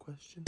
question?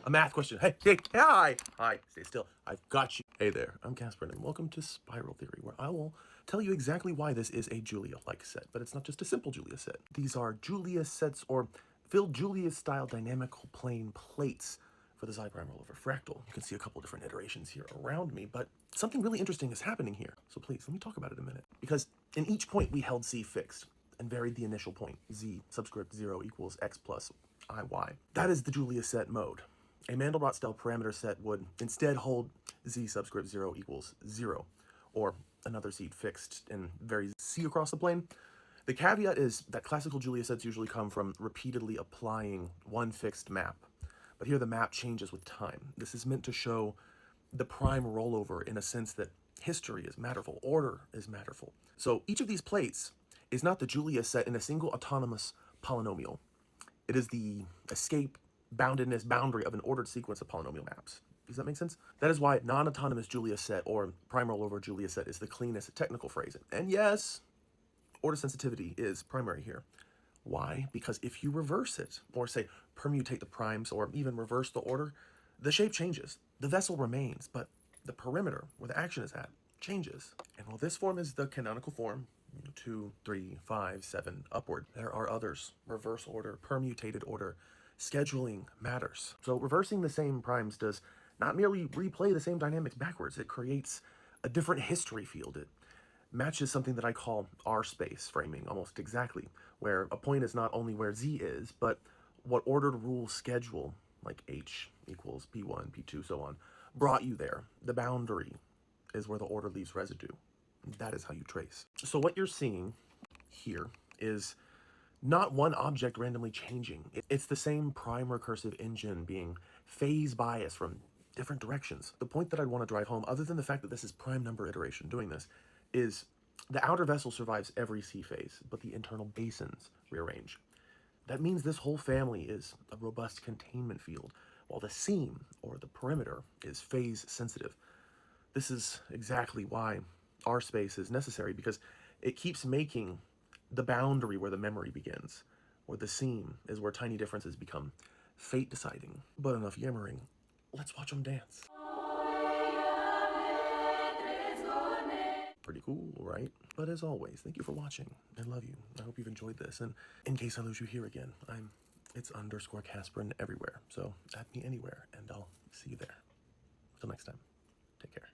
A math question. Hey, hi! Hi, stay still. I've got you. Hey there, I'm Casper, and welcome to Spiral Theory, where I will tell you exactly why this is a Julia-like set. But it's not just a simple Julia set. These are Julia sets, or filled Julia-style dynamical plane plates for the Ξ-Prime Rollover Fractal. You can see a couple different iterations here around me, but something really interesting is happening here. So please, let me talk about it a minute. Because in each point we held Z fixed and varied the initial point, Z subscript 0 equals X plus IY. That is the Julia set mode. A Mandelbrot-style parameter set would instead hold Z subscript 0 equals 0, or another Z fixed and vary C across the plane. The caveat is that classical Julia sets usually come from repeatedly applying one fixed map. But here the map changes with time. This is meant to show the prime rollover in a sense that history is matterful, order is matterful. So each of these plates is not the Julia set in a single autonomous polynomial. It is the escape, boundedness, boundary of an ordered sequence of polynomial maps. Does that make sense? That is why non-autonomous Julia set or prime rollover Julia set is the cleanest technical phrase. And yes, order sensitivity is primary here. Why? Because if you reverse it, or say permutate the primes, or even reverse the order, the shape changes. The vessel remains, but the perimeter where the action is at changes. And while this form is the canonical form, 2, 3, 5, 7, upward, there are others. Reverse order, permutated order, scheduling matters. So reversing the same primes does not merely replay the same dynamics backwards, it creates a different history field. It matches something that I call R-space framing almost exactly, where a point is not only where Z is, but what ordered rule schedule, like H equals P1, P2, so on, brought you there. The boundary is where the order leaves residue. That is how you trace. So what you're seeing here is not one object randomly changing. It's the same prime recursive engine being phase biased from different directions. The point that I'd want to drive home, other than the fact that this is prime number iteration doing this, is the outer vessel survives every C phase, but the internal basins rearrange. That means this whole family is a robust containment field, while the seam, or the perimeter, is phase sensitive. This is exactly why R-space is necessary, because it keeps making the boundary where the memory begins, or the seam is where tiny differences become fate deciding. But enough yammering, let's watch them dance. Pretty cool, right? But as always, thank you for watching. I love you. I hope you've enjoyed this. And in case I lose you here again, it's _ Casper everywhere. So add me anywhere and I'll see you there. Until next time, take care.